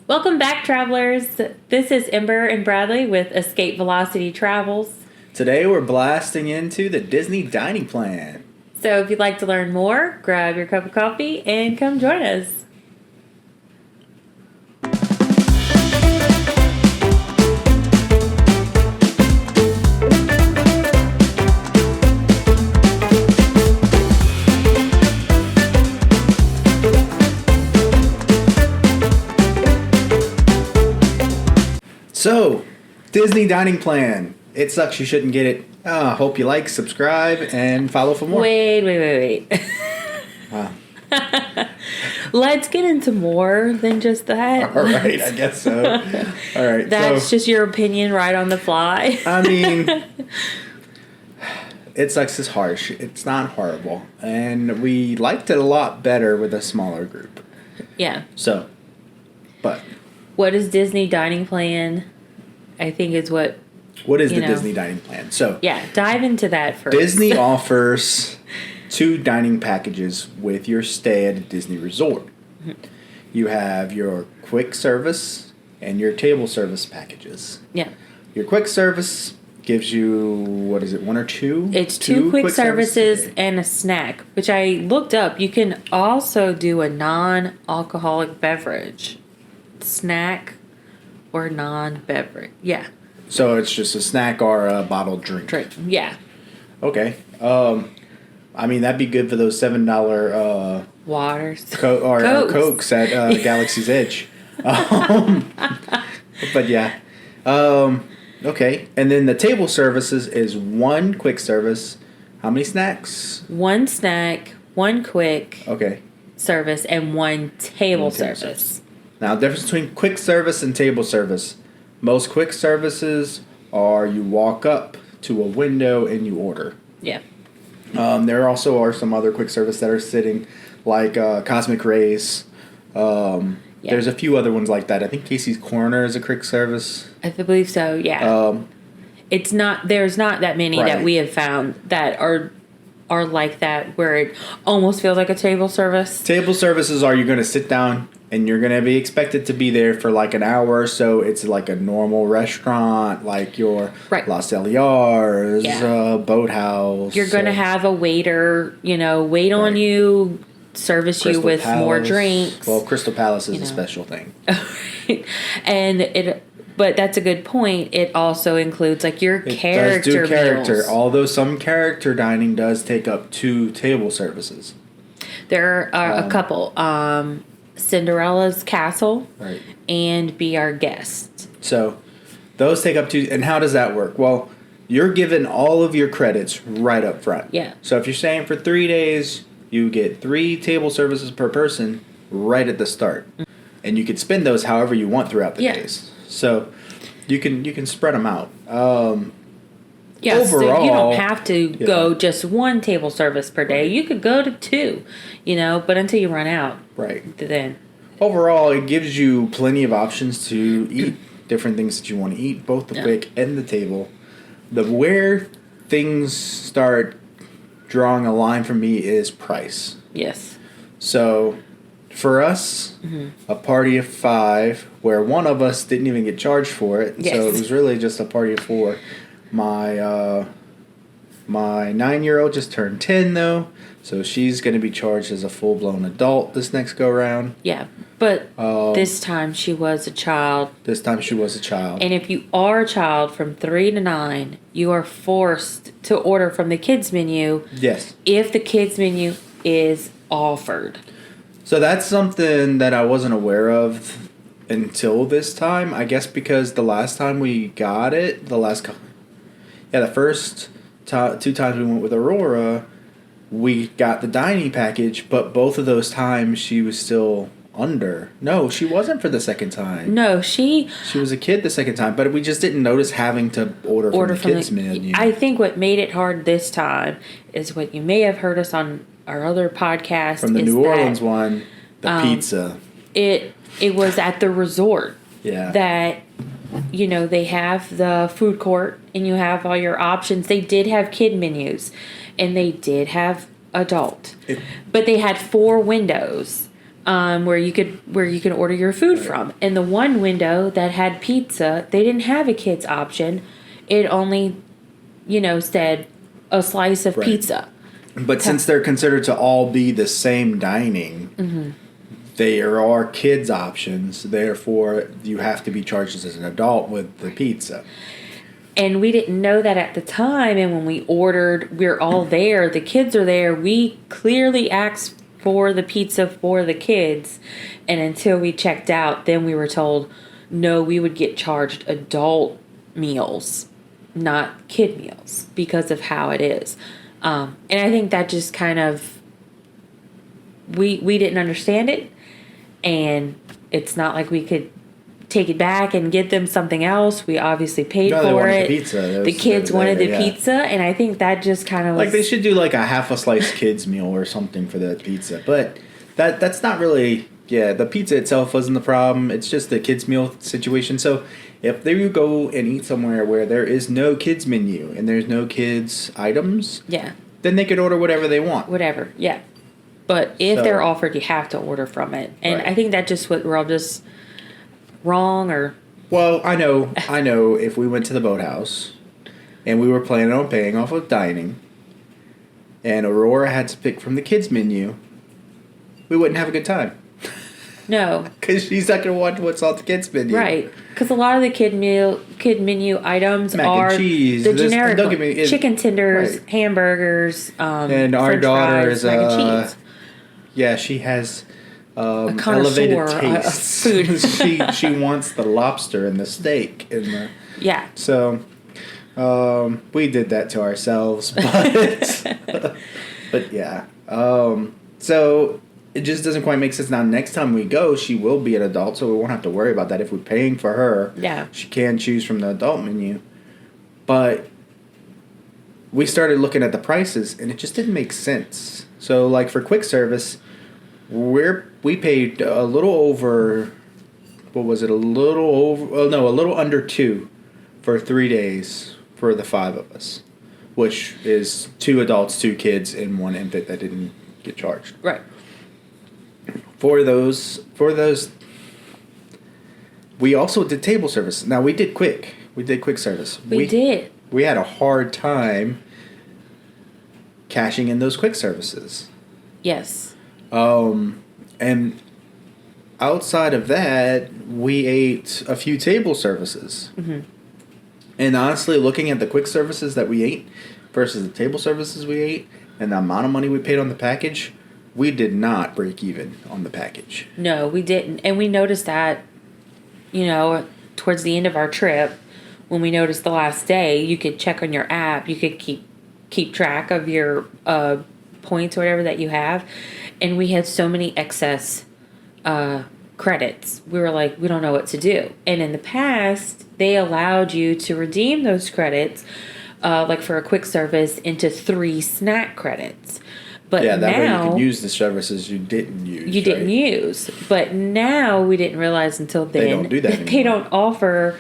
Welcome back, travelers. This is Ember and Bradley with Escape Velocity Travels. Today we're blasting into the Disney dining plan. So if you'd like to learn more, grab your cup of coffee and come join us. So, Disney dining plan. It sucks you shouldn't get it. Hope you like, subscribe, and follow for more. Wait. Wow. Let's get into more than just that. All right, I guess so. All right. That's just your opinion right on the fly. I mean, it sucks is harsh. It's not horrible. And we liked it a lot better with a smaller group. Yeah. So, but. What is Disney dining plan? I think is what is the Disney dining plan? So, yeah, dive into that first. Disney offers 2 dining packages with your stay at a Disney resort. Mm-hmm. You have your quick service and your table service packages. Yeah. Your quick service gives you, what is it, 1 or 2? It's 2 quick services and a snack, which I looked up. You can also do a non-alcoholic beverage. Snack or non-beverage. Yeah. So it's just a snack or a bottled drink. Yeah. Okay. I mean, that'd be good for those $7 Waters. Cokes at Galaxy's Edge. But yeah. Okay. And then the table services is 1 quick service. How many snacks? 1 snack, 1 quick service, and 1 table service. Now, the difference between quick service and table service. Most quick services are you walk up to a window and you order. Yeah. There also are some other quick service that are sitting, like Cosmic Rays. There's a few other ones like that. I think Casey's Corner is a quick service. I believe so, yeah. There's not that many that we have found that are like that, where it almost feels like a table service. Table services are you're going to sit down and you're going to be expected to be there for like an hour or so. It's like a normal restaurant, like your La Celiars, Boathouse. You're going to have a waiter, wait on you, service Crystal you with Palace. more drinks. Well, Crystal Palace is a special thing. But that's a good point. It also includes like your character meals. Although some character dining does take up 2 table services. There are a couple. Cinderella's Castle and Be Our Guest. So those take up 2. And how does that work? Well, you're given all of your credits right up front. Yeah. So if you're staying for 3 days, you get 3 table services per person right at the start. Mm-hmm. And you can spend those however you want throughout the days. So you can spread them out. Overall, so you don't have to go just 1 table service per day. You could go to 2, but until you run out. Right. Then. Overall, it gives you plenty of options to eat different things that you want to eat, both the quick and the table. Where things start drawing a line for me is price. Yes. So for us, a party of 5, where one of us didn't even get charged for it. Yes. So it was really just a party of 4. My 9-year-old just turned 10 though, so she's going to be charged as a full-blown adult this next go-round. Yeah, but this time she was a child. And if you are a child from 3 to 9, you are forced to order from the kids menu. Yes. If the kids menu is offered. So that's something that I wasn't aware of until this time. I guess because the last time we got it, the first 2 times we went with Aurora, we got the dining package, but both of those times she was still under. No, she wasn't for the second time. No, she was a kid the second time, but we just didn't notice having to order from the kids' menu. I think what made it hard this time is what you may have heard us on our other podcast. From the New Orleans one, the pizza. It was at the resort. Yeah. That, they have the food court and you have all your options. They did have kid menus and they did have adult. But they had 4 windows where you can order your food from. And the one window that had pizza, they didn't have a kids option. It only, said a slice of Right. pizza. But since they're considered to all be the same dining, there are kids options. Therefore, you have to be charged as an adult with the pizza. And we didn't know that at the time. And when we ordered, we're all there. The kids are there. We clearly asked for the pizza for the kids. And until we checked out, then we were told, no, we would get charged adult meals, not kid meals, because of how it is. And I think that just kind of, we didn't understand it. And it's not like we could take it back and get them something else. We obviously paid No, they for wanted it. the pizza. The kids wanted the yeah. pizza, and I think that just kind of was Like they should do like a half a slice kids meal or something for the pizza. But that's not really, the pizza itself wasn't the problem. It's just the kids meal situation. So if there you go and eat somewhere where there is no kids menu and there's no kids items, yeah, then they could order whatever they want. whatever, yeah. But if So- they're offered, you have to order from it, and Right. I think that just what we're all just wrong or Well, I know if we went to the boathouse and we were planning on paying off of dining and Aurora had to pick from the kids menu, we wouldn't have a good time. no, Because she's not going to want what's on the kids menu. right? Because a lot of the kid menu items Mac and are cheese, the this- generic don't get me- it- chicken tenders, right. hamburgers, And our French daughter fries, is mac and cheese. yeah, she has connoisseur elevated of tastes. food. she wants the lobster and the steak and the Yeah, so we did that to ourselves, but but yeah. So it just doesn't quite make sense. Now next time we go, she will be an adult, so we won't have to worry about that. If we're paying for her, yeah. she can choose from the adult menu. But we started looking at the prices, and it just didn't make sense. So, like for quick service, we paid a little over. What was it? A little over? Oh no, a little under 2 for 3 days for the 5 of us, which is 2 adults, 2 kids, and 1 infant that didn't get charged. Right. For those, we also did table service. Now we did quick service. We did. We had a hard time cashing in those quick services. Yes. And outside of that, we ate a few table services. Mm-hmm. And honestly, looking at the quick services that we ate versus the table services we ate and the amount of money we paid on the package, we did not break even on the package. No, we didn't. And we noticed that, towards the end of our trip, when we noticed the last day, you could check on your app, you could keep track of your points or whatever that you have. And we had so many excess credits. We were like, we don't know what to do. And in the past, they allowed you to redeem those credits, like for a quick service, into 3 snack credits. But yeah, that way now you can use the services you didn't use. you didn't use. But now we didn't realize until then They don't do that they anymore. don't offer,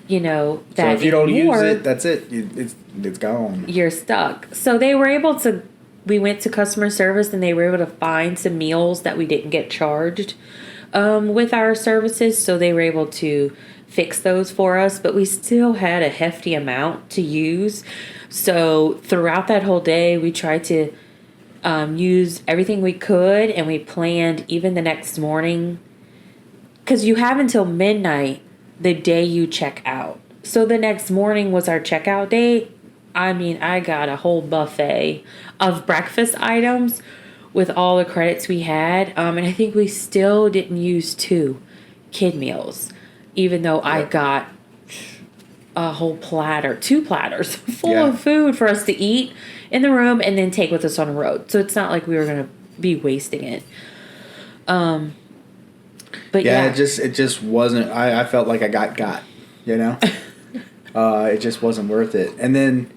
that So if you don't anymore, use it, that's it. It's gone. you're stuck. So they were able to. We went to customer service and they were able to find some meals that we didn't get charged with our services. So they were able to fix those for us, but we still had a hefty amount to use. So throughout that whole day, we tried to use everything we could, and we planned even the next morning, because you have until midnight the day you check out. So the next morning was our checkout date. I mean, I got a whole buffet of breakfast items with all the credits we had, and I think we still didn't use 2 kid meals, even though I got a whole platter, 2 platters full Yeah. of food for us to eat in the room and then take with us on the road. So it's not like we were going to be wasting it. But Yeah, yeah. it just wasn't. I felt like I got. It just wasn't worth it. And then,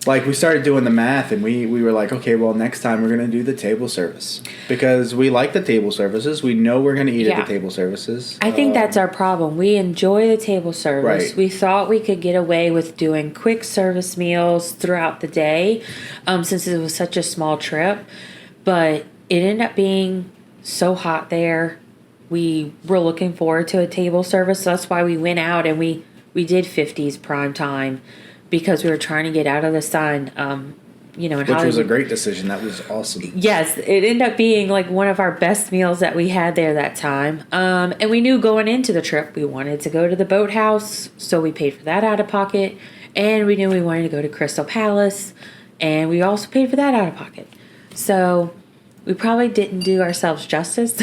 like, we started doing the math, and we were like, okay, well, next time we're gonna do the table service because we like the table services. We know we're gonna eat at Yeah. the table services. I think that's our problem. We enjoy the table service. Right. We thought we could get away with doing quick service meals throughout the day, since it was such a small trip. But it ended up being so hot there. We were looking forward to a table service. So that's why we went out and we did 50s prime time because we were trying to get out of the sun. You know, in Which was a Hollywood. great decision. That was awesome. Yes, it ended up being like one of our best meals that we had there that time. And we knew going into the trip we wanted to go to the boathouse, so we paid for that out of pocket. And we knew we wanted to go to Crystal Palace, and we also paid for that out of pocket. So we probably didn't do ourselves justice.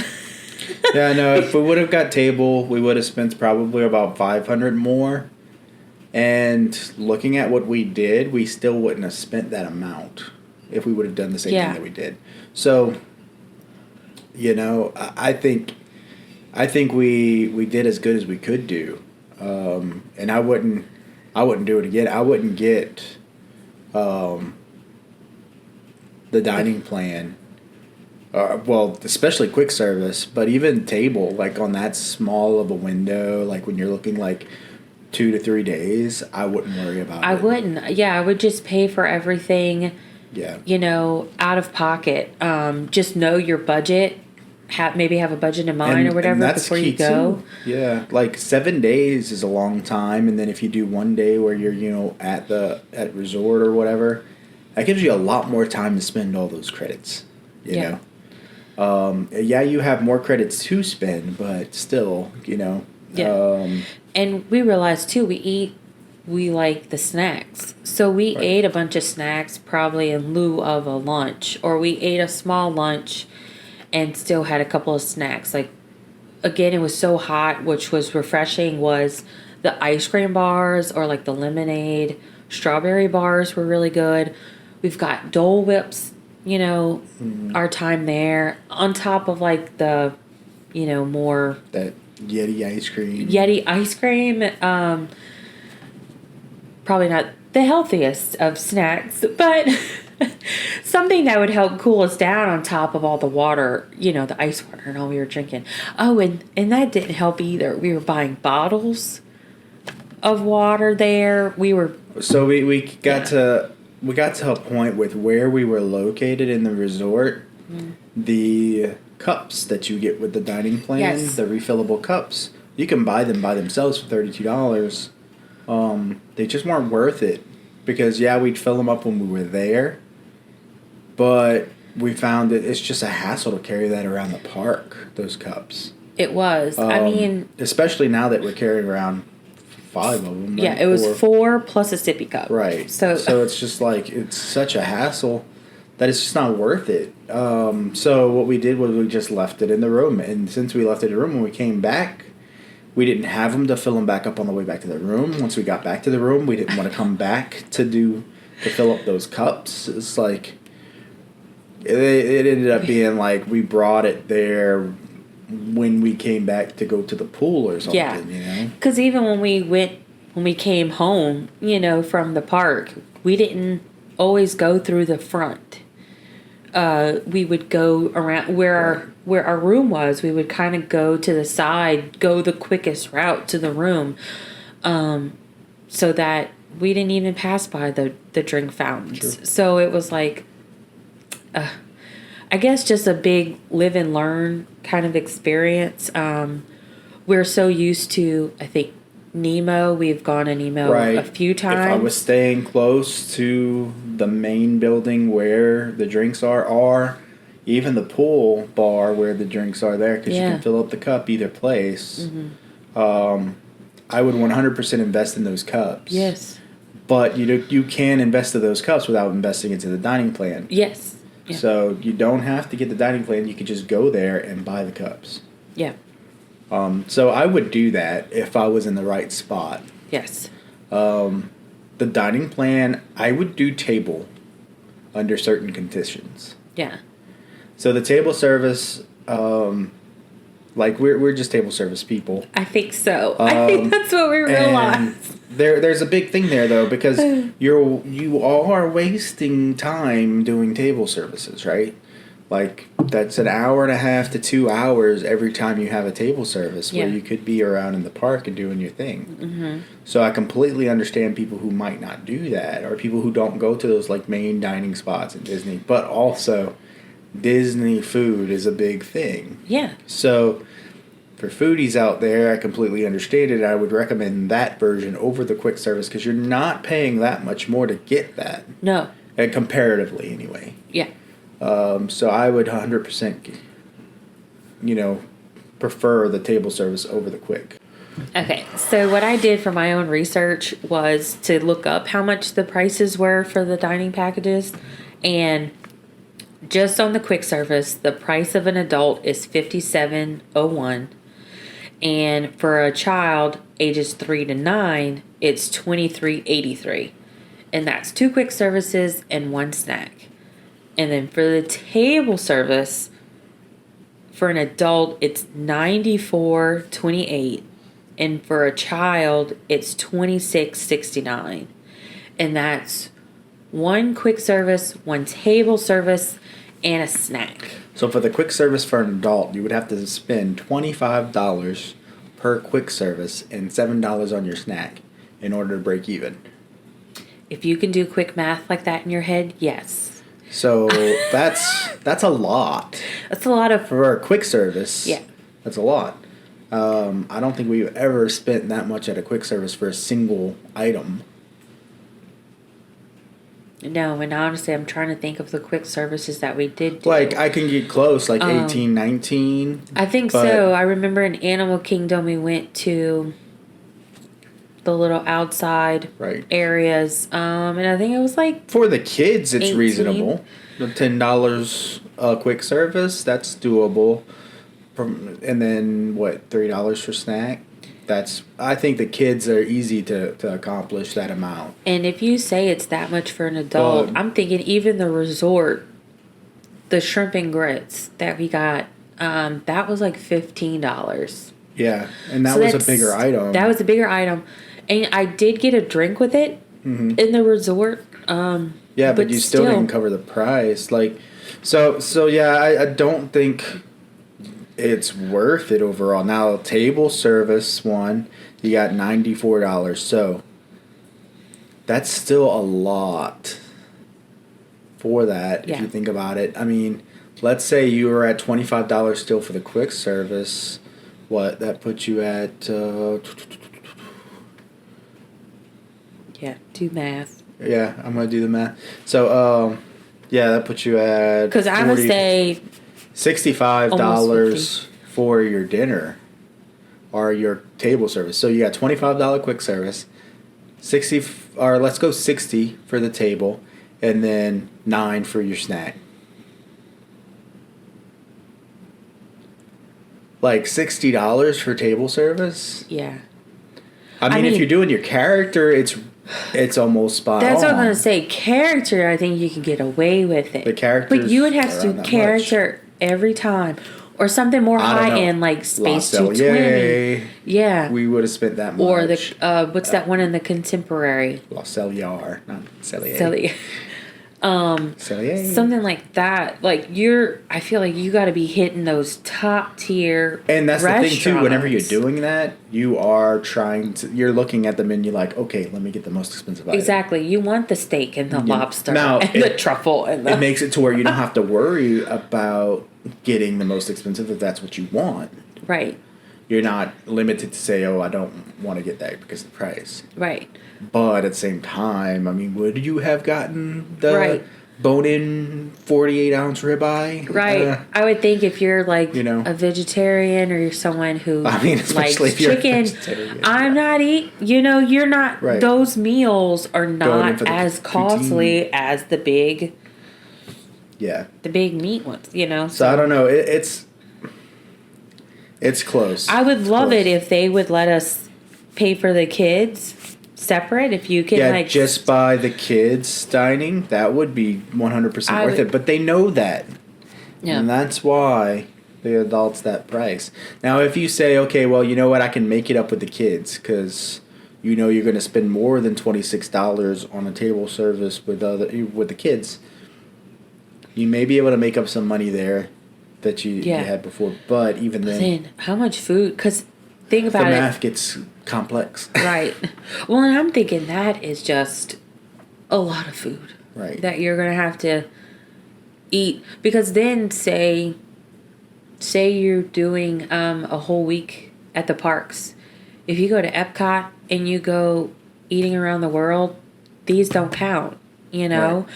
Yeah, no. If we would have got table, we would have spent probably about 500 more. And looking at what we did, we still wouldn't have spent that amount if we would have done the same Yeah. thing that we did. So, you know, I think we did as good as we could do, and I wouldn't do it again. I wouldn't get the dining plan. Well, especially quick service, but even table, like on that small of a window, like when you're looking like 2 to 3 days, I wouldn't worry about it. I wouldn't. Yeah, I would just pay for everything, Yeah. you know, out of pocket. Just know your budget. Maybe have a budget in mind or whatever before you go. Too. Yeah, like 7 days is a long time, and then if you do one day where you're, you know, at resort or whatever, that gives you a lot more time to spend all those credits. You Yeah. know, yeah, you have more credits to spend, but still, you know. Yeah. And we realized too, we like the snacks. So we Right. ate a bunch of snacks probably in lieu of a lunch, or we ate a small lunch and still had a couple of snacks. Like, again, it was so hot, which was refreshing, was the ice cream bars or like the lemonade, strawberry bars were really good. We've got Dole Whips, you know, our time there, on top of like the, you know, more That Yeti ice cream. Yeti ice cream. Probably not the healthiest of snacks, but something that would help cool us down on top of all the water, you know, the ice water and all we were drinking. Oh, and that didn't help either. We were buying bottles of water there. So we got to a point with where we were located in the resort. The cups that you get with the dining plan, Yes. the refillable cups, you can buy them by themselves for $32. They just weren't worth it because yeah, we'd fill them up when we were there, but we found that it's just a hassle to carry that around the park. Those cups. It was. I mean, especially now that we're carrying around 5 of them. yeah, right? it was 4. 4 plus a sippy cup. Right. So it's just like it's such a hassle that it's just not worth it. So what we did was we just left it in the room, and since we left it in the room, when we came back, we didn't have them to fill them back up on the way back to the room. Once we got back to the room, we didn't want to come back to fill up those cups. It's like it ended up being like we brought it there when we came back to go to the pool or something. Yeah. You know. Because even when we came home, you know, from the park, we didn't always go through the front. We would go around where our room was. We would kind of go to the side, go the quickest route to the room, so that we didn't even pass by the drink fountains. Sure. So it was like, I guess just a big live and learn kind of experience. We're so used to, I think, Nemo. We've gone to Nemo Right. a few times. If I was staying close to the main building where the drinks are, or even the pool bar where the drinks are there, because you Yeah. can fill up the cup either place, I would 100% invest in those cups. Yes. But you can invest in those cups without investing into the dining plan. Yes. Yeah. So you don't have to get the dining plan. You could just go there and buy the cups. Yeah. So I would do that if I was in the right spot. Yes. The dining plan, I would do table under certain conditions. Yeah. So the table service, like we're just table service people. I think so. I think that's what we And realized. there's a big thing there though, because you are wasting time doing table services, right? Like that's an hour and a half to 2 hours every time you have a table service where Yeah. you could be around in the park and doing your thing. Mm-hmm. So I completely understand people who might not do that, or people who don't go to those like main dining spots at Disney. But also, Disney food is a big thing. Yeah. So, for foodies out there, I completely understand it. I would recommend that version over the quick service because you're not paying that much more to get that. No. Comparatively, anyway. Yeah. So I would 100%, prefer the table service over the quick. Okay, so what I did for my own research was to look up how much the prices were for the dining packages, and just on the quick service, the price of an adult is $57.01, and for a child ages 3 to 9, it's $23.83, and that's 2 quick services and 1 snack. And then for the table service, for an adult, it's $94.28. And for a child, it's $26.69. And that's 1 quick service, 1 table service, and a snack. So for the quick service for an adult, you would have to spend $25 per quick service and $7 on your snack in order to break even. If you can do quick math like that in your head, yes. So that's a lot. That's a lot of... For a quick service, Yeah. that's a lot. I don't think we've ever spent that much at a quick service for a single item. No, and honestly, I'm trying to think of the quick services that we did do. Like, I can get close, like 18, 19. I think but- so. I remember in Animal Kingdom, we went to the little outside Right. areas, and I think it was like... For the kids, it's 18. reasonable. The $10 quick service, that's doable. And then, what, $3 for snack? I think the kids are easy to accomplish that amount. And if you say it's that much for an adult, I'm thinking even the resort, the shrimp and grits that we got, that was like $15. Yeah, and that So was a that's- bigger item. That was a bigger item. And I did get a drink with it in the resort. Yeah, but you still didn't cover the price. Like, so yeah, I don't think it's worth it overall. Now, table service one, you got $94. So that's still a lot for that if Yeah. you think about it. I mean, let's say you were at $25 still for the quick service. What, that puts you at Yeah, do math. yeah, I'm gonna do the math. So yeah, that puts you at Because I would 40 say $65 almost for your dinner or your table service. So you got $25 quick service, 60 or let's go 60 for the table, and then 9 for your snack. Like $60 for table service. yeah. I mean, if mean- you're doing your character, it's almost spot That's on. what I'm going to say. Character, I think you can get away with it. The characters But you would have are to on do that character every time. Or something more I don't know. high end like Space La 220. Cellier, Yeah. we would have spent that much. Or the what's that one in the contemporary? La Cellier, not Cellier. Cellier. Cellier. Something like that. Like I feel like you got to be hitting those top tier. And that's the thing too. Whenever you're restaurants. doing that, you are you're looking at the menu like, okay, let me get the most expensive item. Exactly. You want the steak and the lobster Now, and the truffle and the. It makes it to where you don't have to worry about getting the most expensive if that's what you want. Right. You're not limited to say, oh, I don't want to get that because of the price. Right. But at the same time, I mean, would you have gotten the Right. bone-in 48-ounce ribeye? Right. I would think if you're like you know. a vegetarian or you're someone who I mean, especially likes if you're a chicken, vegetarian, I'm not you're not, Right. those meals are Going in not for the as poutine. costly as the big yeah. meat ones, So I don't know. It's close. I would It's love close. it if they would let us pay for the kids separate. If you can, Yeah, like, just by the kids dining, that would be 100% I worth would- it. But they know that. yeah, And that's why the adults that price. Now, if you say, okay, well, you know what, I can make it up with the kids because you know you're going to spend more than $26 on a table service with the kids, you may be able to make up some money there that you Yeah. had before. But even then how much food? Because think the about it, math gets complex. right? Well, and I'm thinking that is just a lot of food Right. that you're gonna have to eat, because then say you're doing a whole week at the parks. If you go to Epcot and you go eating around the world, these don't count, you know. Right.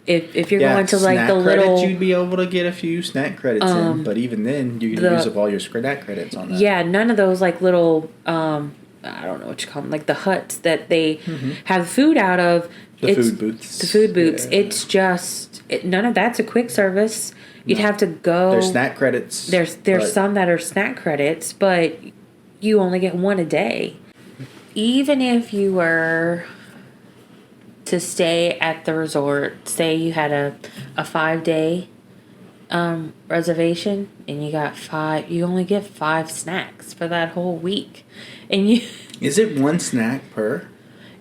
If you're going to like snack the little credits, you'd be able to get a few snack credits in, but even then, you can use up all your snack credits on that. Yeah, none of those like little I don't know what you call them, like the huts that they have food out of. The food booths. The food booths. Yeah. It's just none of that's a quick service. You'd have to go. There's snack credits. There's some that are snack credits, but you only get one a day. Even if you were to stay at the resort, say you had a 5-day reservation and you only get 5 snacks for that whole week. And Is it one snack per?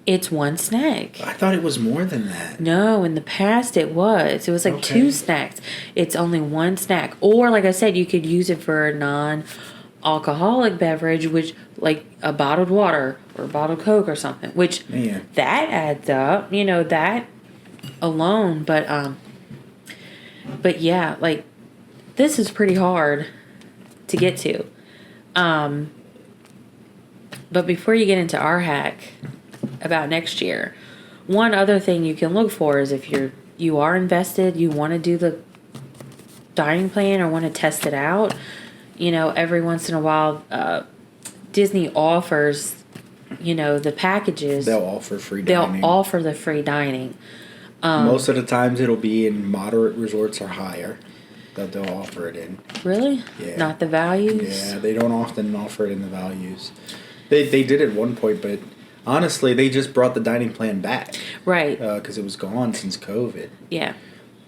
It's one snack. I thought it was more than that. No, in the past it was. It was like 2 snacks. It's only one snack. Or like I said, you could use it for a non-alcoholic beverage, which like a bottled water or a bottled Coke or something, which that adds up, that alone. But yeah, like this is pretty hard to get to. But before you get into our hack about next year, one other thing you can look for is if you are invested, you want to do the dining plan or want to test it out, every once in a while, Disney offers, the packages. They'll offer free dining. They'll offer the free dining. Most of the times it'll be in moderate resorts or higher that they'll offer it in. Really? Yeah. Not the values? Yeah, they don't often offer it in the values. They did at one point, but honestly, they just brought the dining plan back. Right. Because it was gone since COVID. Yeah.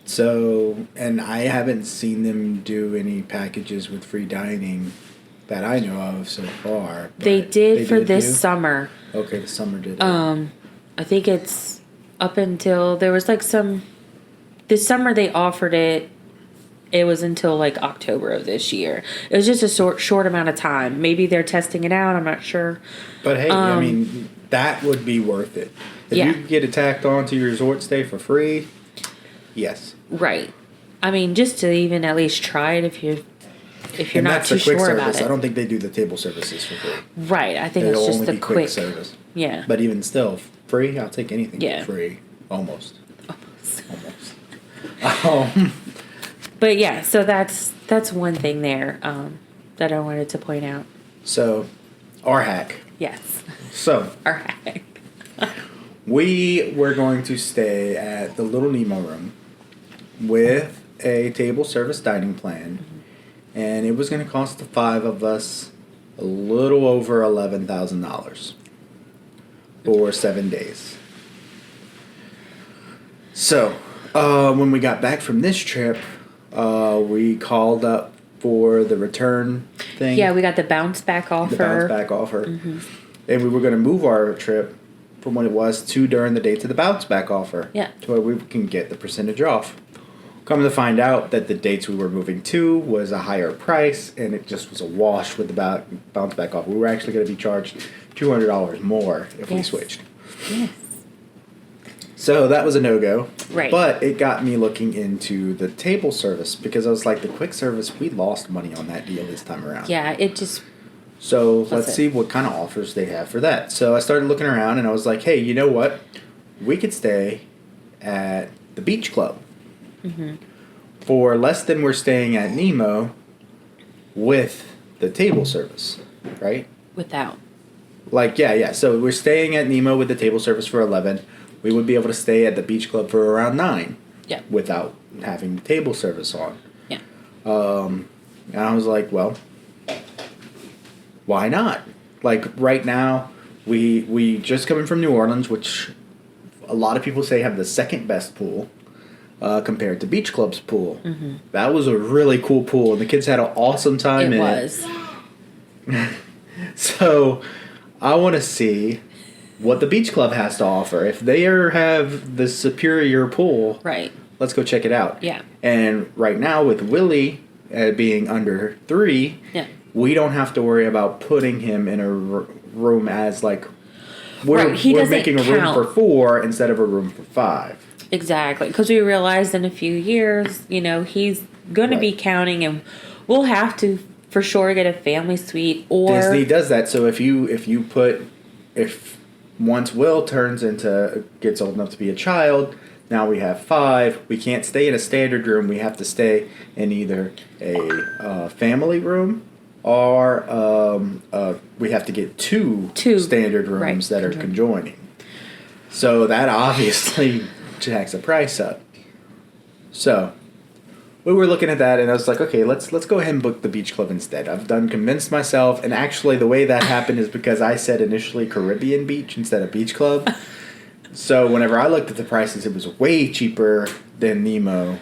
So, and I haven't seen them do any packages with free dining that I know of so far. They did for this summer. Okay, the summer did. I think it's up until there was like this summer they offered it. It was until like October of this year. It was just a short amount of time. Maybe they're testing it out. I'm not sure. But hey, I mean, that would be worth it. If you could get it tacked on to your resort stay for free, yes. Right. I mean, just to even at least try it if you're not too sure about it. I don't think they do the table services for free. Right. I think it's just the quick service. Yeah. But even still, free, I'll take anything for free. Almost. But yeah, so that's one thing there that I wanted to point out. So, our hack. Yes. So, our hack. We were going to stay at the Little Nemo room with a table service dining plan, and it was going to cost the 5 of us a little over $11,000 for 7 days. So, when we got back from this trip, we called up for the return thing. Yeah, we got the bounce back offer. Mm-hmm. And we were going to move our trip from what it was to during the dates of the bounce back offer. Yeah. To where we can get the percentage off. Come to find out that the dates we were moving to was a higher price, and it just was a wash with the bounce back offer. We were actually going to be charged $200 more if we switched. Yes. So that was a no-go. Right. But it got me looking into the table service because I was like, the quick service, we lost money on that deal this time around. Yeah, it just... So let's see what kind of offers they have for that. So I started looking around and I was like, hey, you know what? We could stay at the beach club for less than we're staying at Nemo with the table service, right? Without. Like, yeah. So we're staying at Nemo with the table service for 11. We would be able to stay at the beach club for around 9. Yeah. Without having the table service on. Yeah. And I was like, well, why not? Like right now, we just coming from New Orleans, which a lot of people say have the second best pool compared to Beach Club's pool. Mm-hmm. That was a really cool pool, and the kids had an awesome time in it. It was. So I want to see what the Beach Club has to offer. If they have the superior pool, right? Let's go check it out. Yeah. And right now with Willie being under 3, we don't have to worry about putting him in a room as like we're making a room for 4 instead of a room for 5. Exactly, because we realized in a few years, he's going to be Right. counting, and we'll have to for sure get a family suite or Disney does that. So if once Will gets old enough to be a child, now we have 5. We can't stay in a standard room. We have to stay in either a family room or we have to get two Two, standard rooms right, that are conjoining. So that obviously jacks the price up. So we were looking at that, and I was like, okay, let's go ahead and book the beach club instead. I've convinced myself, and actually the way that happened is because I said initially Caribbean Beach instead of beach club. So whenever I looked at the prices, it was way cheaper than Nemo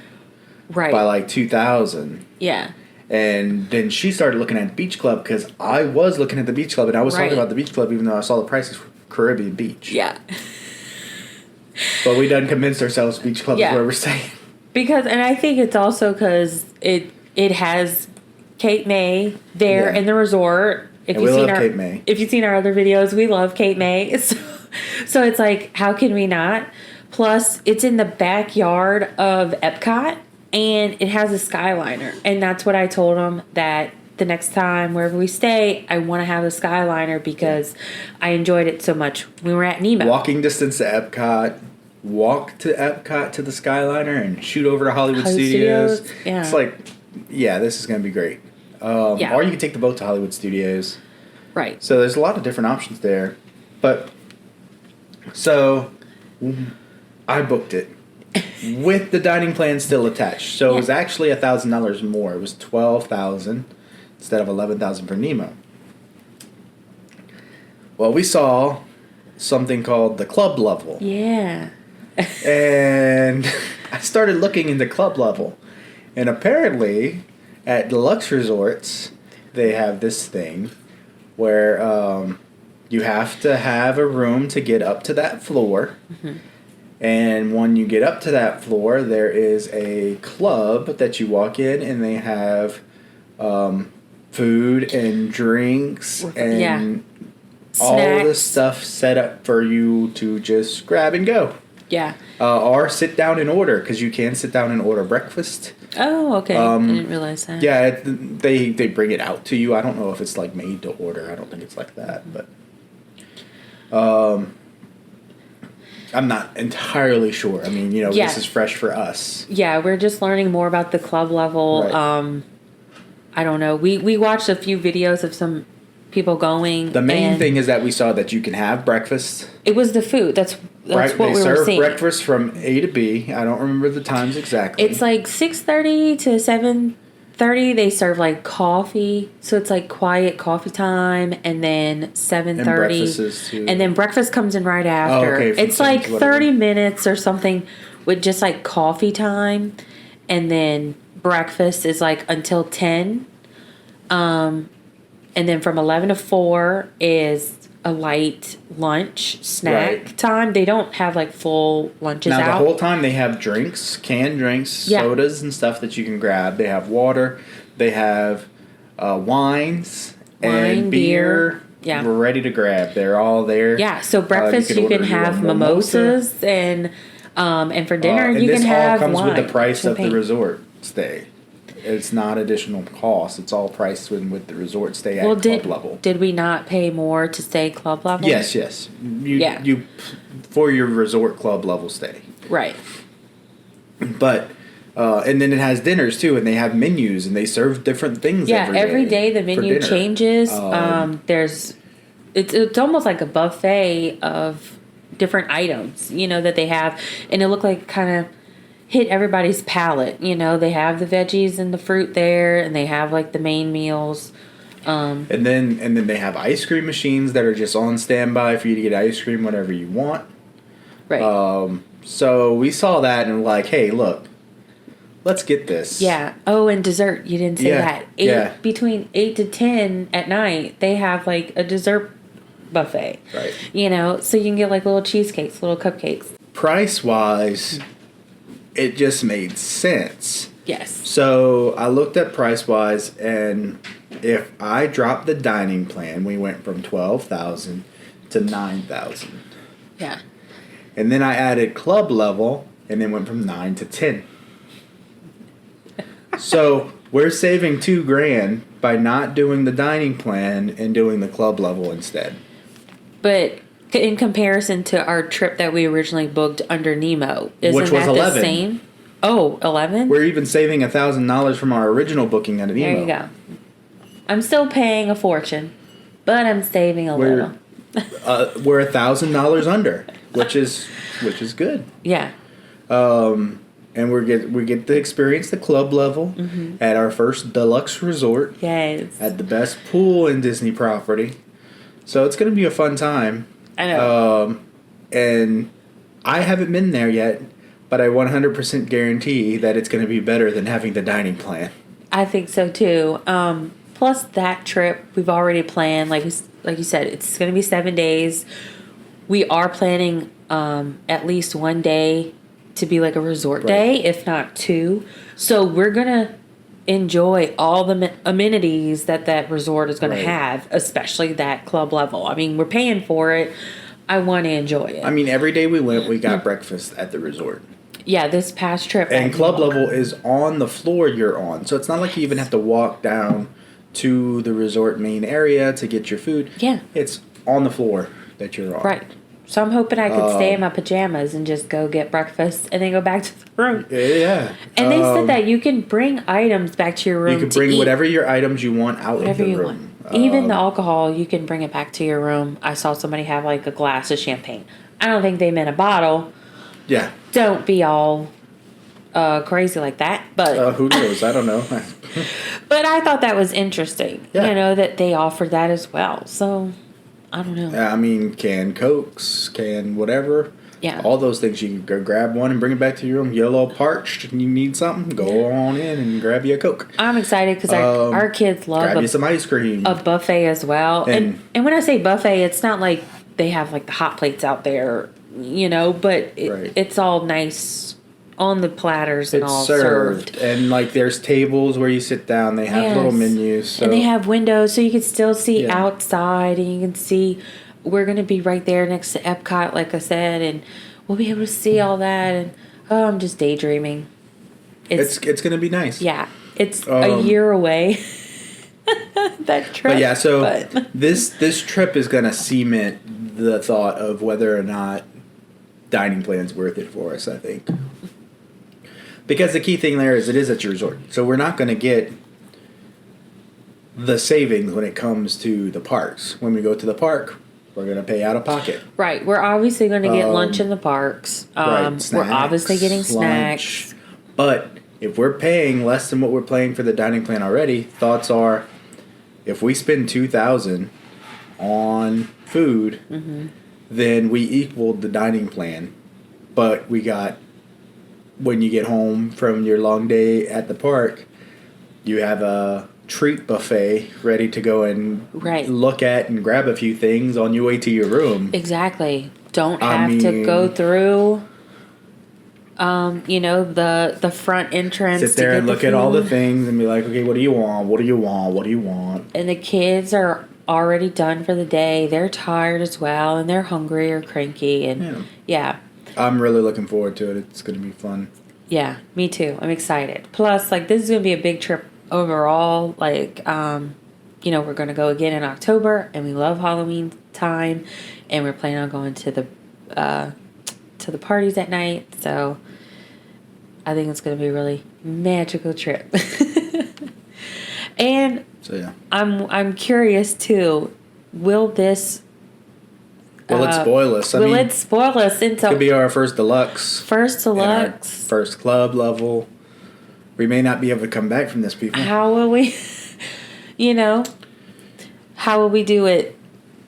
right. by like $2,000. Yeah. And then she started looking at beach club because I was looking at the beach club, and I was talking about the beach club even though I saw the prices for Caribbean Beach. Yeah. But we done convinced ourselves beach club is where we're staying. And I think it's also because it has Cape May there in the resort. If Cape May. If you've seen our other videos, we love Cape May. So it's like, how can we not? Plus, it's in the backyard of Epcot, and it has a Skyliner. And that's what I told them, that the next time, wherever we stay, I want to have a Skyliner because I enjoyed it so much. We were at Nemo. Walking distance to Epcot. Walk to Epcot to the Skyliner and shoot over to Hollywood Studios. Yeah. It's like, yeah, this is going to be great. Or you can take the boat to Hollywood Studios. Right. So there's a lot of different options there. But, so, I booked it with the dining plan still attached. So it was actually $1,000 more. It was $12,000 instead of $11,000 for Nemo. Well, we saw something called the club level. Yeah. And I started looking into club level. And apparently, at deluxe resorts, they have this thing where you have to have a room to get up to that floor. Mm-hmm. And when you get up to that floor, there is a club that you walk in, and they have food and drinks and all the stuff set up for you to just grab and go. Yeah. Or sit down and order, because you can sit down and order breakfast. Oh, okay. I didn't realize that. Yeah, they bring it out to you. I don't know if it's like made to order. I don't think it's like that, but I'm not entirely sure. I mean, this is fresh for us. Yeah, we're just learning more about the club level. Right. I don't know. We watched a few videos of some people going. The main thing is that we saw that you can have breakfast. It was the food. That's right. what we were seeing. They serve breakfast from A to B. I don't remember the times exactly. It's like 6:30 to 7:30. They serve like coffee, so it's like quiet coffee time, and then 7:30. And breakfast is too. And then breakfast comes in right after. Oh, okay. It's like 30 minutes or something with just like coffee time, and then breakfast is like until 10. And then from 11 to 4 is a light lunch snack time. They don't have like full lunches out. Now, the whole time they have drinks, canned drinks, sodas and stuff that you can grab. They have water. They have wines and beer. Yeah. We're ready to grab. They're all there. Yeah, so breakfast you can have mimosas and for dinner you can have wine. And this all comes with the price champagne. of the resort stay. It's not additional cost. It's all priced with the resort stay at club level. Did we not pay more to stay club level? Yes. You for your resort club level stay. Right. But and then it has dinners too, and they have menus, and they serve different things. Every day the menu changes. It's almost like a buffet of different items, that they have, and it looked like kind of hit everybody's palate. They have the veggies and the fruit there, and they have like the main meals. And then they have ice cream machines that are just on standby for you to get ice cream whenever you want. Right. So we saw that and we're like, hey, look, let's get this. Yeah. Oh, and dessert. You didn't say that. Between 8 to 10 at night, they have like a dessert buffet. Right. So you can get like little cheesecakes, little cupcakes. Price-wise, it just made sense. Yes. So I looked at price-wise, and if I dropped the dining plan, we went from $12,000 to $9,000. Yeah. And then I added club level, and then went from 9 to 10. So we're saving $2,000 by not doing the dining plan and doing the club level instead. But in comparison to our trip that we originally booked under Nemo, isn't Which was that 11. the same? Oh, 11? We're even saving $1,000 from our original booking under Nemo. There you go. I'm still paying a fortune, but I'm saving a little. We're $1,000 under, which is good. Yeah. And we get to experience the club level at our first deluxe resort. Yes. At the best pool in Disney property. So it's going to be a fun time. I know. And I haven't been there yet, but I 100% guarantee that it's going to be better than having the dining plan. I think so too. Plus that trip we've already planned. Like you said, it's going to be 7 days. We are planning at least one day to be like a resort day, if not 2. So we're going to enjoy all the amenities that resort is going to have, especially that club level. I mean, we're paying for it. I want to enjoy it. I mean, every day we went, we got breakfast at the resort. Yeah, this past trip. And club level is on the floor you're on. So it's not like you even have to walk down to the resort main area to get your food. Yeah. It's on the floor that you're on. Right. So I'm hoping I could stay in my pajamas and just go get breakfast and then go back to the room. Yeah. And they said that you can bring items back to your room. You can bring whatever your items you want out of the room. Even the alcohol, you can bring it back to your room. I saw somebody have like a glass of champagne. I don't think they meant a bottle. Yeah. Don't be all crazy like that. But who knows? I don't know. but I thought that was interesting. Yeah. You know, that they offered that as well. So I don't know. I mean, canned Cokes, canned whatever. Yeah. All those things. You can go grab one and bring it back to your room. You're a little parched and you need something, go on in and grab you a Coke. I'm excited because our kids love grab you some ice cream. A buffet as well. And when I say buffet, it's not like they have like the hot plates out there, you know, but it's all nice on the platters and it's all served. And like there's tables where you sit down. They have little menus. So. And they have windows so you can still see outside and you can see. We're going to be right there next to Epcot, like I said, and we'll be able to see all that. And I'm just daydreaming. It's going to be nice. Yeah. It's a year away. That trip. But yeah, so this trip is going to cement the thought of whether or not dining plan's worth it for us, I think. Because the key thing there is it is at your resort. So we're not going to get the savings when it comes to the parks. When we go to the park, we're going to pay out of pocket. Right. We're obviously going to get lunch in the parks. Snacks, we're obviously getting lunch. snacks. But if we're paying less than what we're paying for the dining plan already, thoughts are if we spend $2,000 on food, then we equaled the dining plan. But we got, when you get home from your long day at the park, you have a treat buffet ready to go and look at and grab a few things on your way to your room. Exactly. Don't have to go through the front entrance. Sit there and look at all the things and be like, okay, what do you want? What do you want? What do you want? And the kids are already done for the day. They're tired as well and they're hungry or cranky and I'm really looking forward to it. It's going to be fun. Yeah, me too. I'm excited. Plus, like, this is going to be a big trip overall. Like, we're going to go again in October, and we love Halloween time, and we're planning on going to the parties at night. So, I think it's going to be a really magical trip. And I'm curious too. Will this? Will it spoil us? Will it spoil us into? Could be our first deluxe. First club level. We may not be able to come back from this, people. How will we? How will we do it?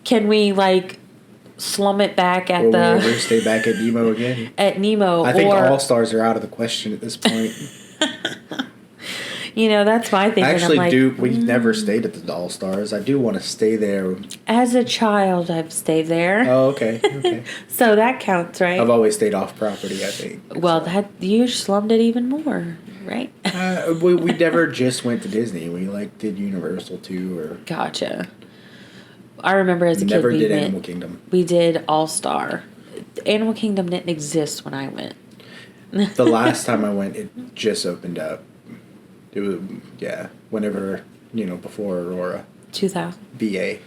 Can we slum it back at Will we ever stay back at Nemo again? At Nemo, I think All Stars are out of the question at this point. That's my thing. Actually, we never stayed at the All Stars. I do want to stay there. As a child, I've stayed there. Oh, okay. So that counts, right? I've always stayed off property, I think. Well, you slummed it even more, right? We never just went to Disney. We did Universal too, or gotcha. I remember as a kid, never did Animal Kingdom. We did All Star. Animal Kingdom didn't exist when I went. The last time I went, it just opened up. It was, yeah, whenever, before Aurora. 2000. VA.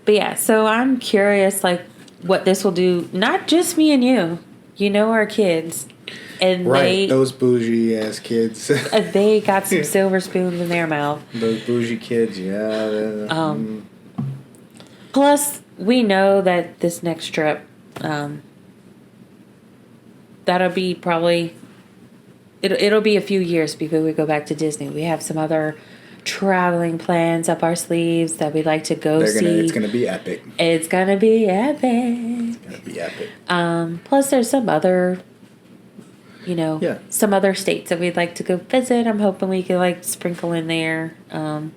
But yeah, so I'm curious, like, what this will do. Not just me and you. You know our kids. And Right, those bougie ass kids. they got some silver spoons in their mouth. Those bougie kids, yeah. Plus, we know that this next trip, that'll be probably, it'll be a few years before we go back to Disney. We have some other traveling plans up our sleeves that we'd like to go see. It's gonna be epic. It's gonna be epic. It's gonna be epic. Plus, there's some other, some other states that we'd like to go visit. I'm hoping we can like sprinkle in there, and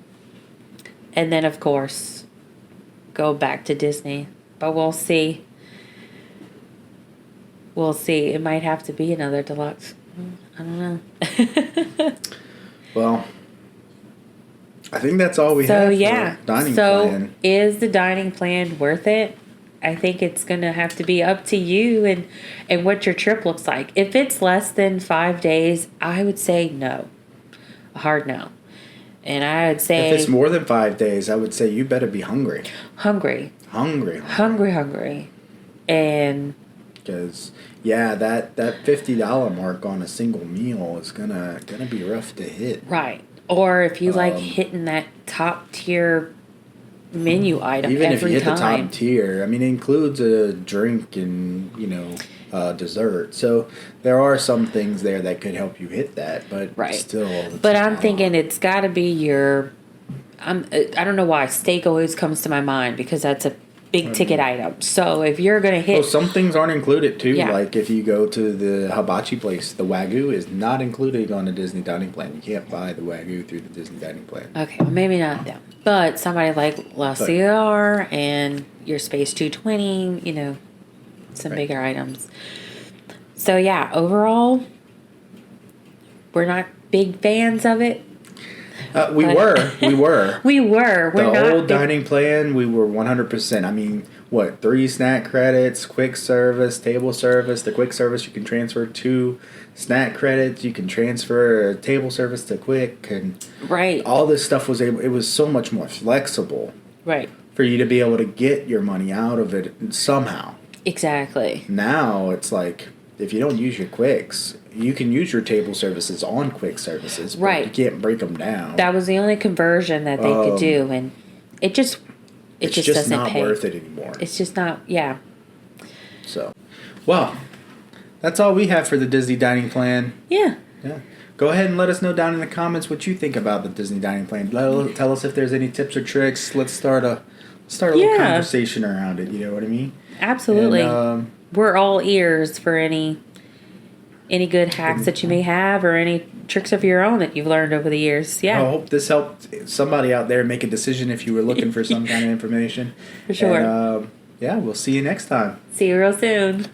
then of course, go back to Disney. But we'll see. We'll see. It might have to be another deluxe. I don't know. Well, I think that's all we have So for yeah. dining So plan. is the dining plan worth it? I think it's gonna have to be up to you and what your trip looks like. If it's less than 5 days, I would say no. A hard no. And I would say If it's more than 5 days, I would say you better be hungry. hungry. And Because that $50 mark on a single meal is gonna be rough to hit. right. Or if you like hitting that top tier menu item Even every if you hit the time. top tier, I mean, it includes a drink and dessert. So there are some things there that could help you hit that, but Right. still. it's But just I'm a thinking lot. it's got to be your. I don't know why steak always comes to my mind because that's a big ticket item. So if you're gonna hit, Well, some things aren't included too. Yeah. Like if you go to the hibachi place, the Wagyu is not included on the Disney dining plan. You can't buy the Wagyu through the Disney dining plan. okay, well, maybe not them, but somebody like La CR and your Space 220, some Right. bigger items. So yeah, overall, we're not big fans of it. We But- were. We're The not old big- dining plan, we were 100%. I mean, 3 snack credits, quick service, table service. The quick service you can transfer to snack credits. You can transfer table service to quick, and right, all this stuff it was so much more flexible right, for you to be able to get your money out of it somehow. exactly. Now it's like, if you don't use your quicks, you can use your table services on quick services, but Right. you can't break them down. That was the only conversion that they could do, and it just it's just doesn't not pay. worth it anymore. It's just not. Yeah. So, well, that's all we have for the Disney dining plan. Yeah. Yeah. Go ahead and let us know down in the comments what you think about the Disney dining plan. Tell us if there's any tips or tricks. Let's start a little Yeah. conversation around it. You know what I mean? Absolutely. And, We're all ears for any good hacks that you may have or any tricks of your own that you've learned over the years. I Yeah. hope this helped somebody out there make a decision if you were looking for some kind of information. For sure. And, yeah, we'll see you next time. See you real soon.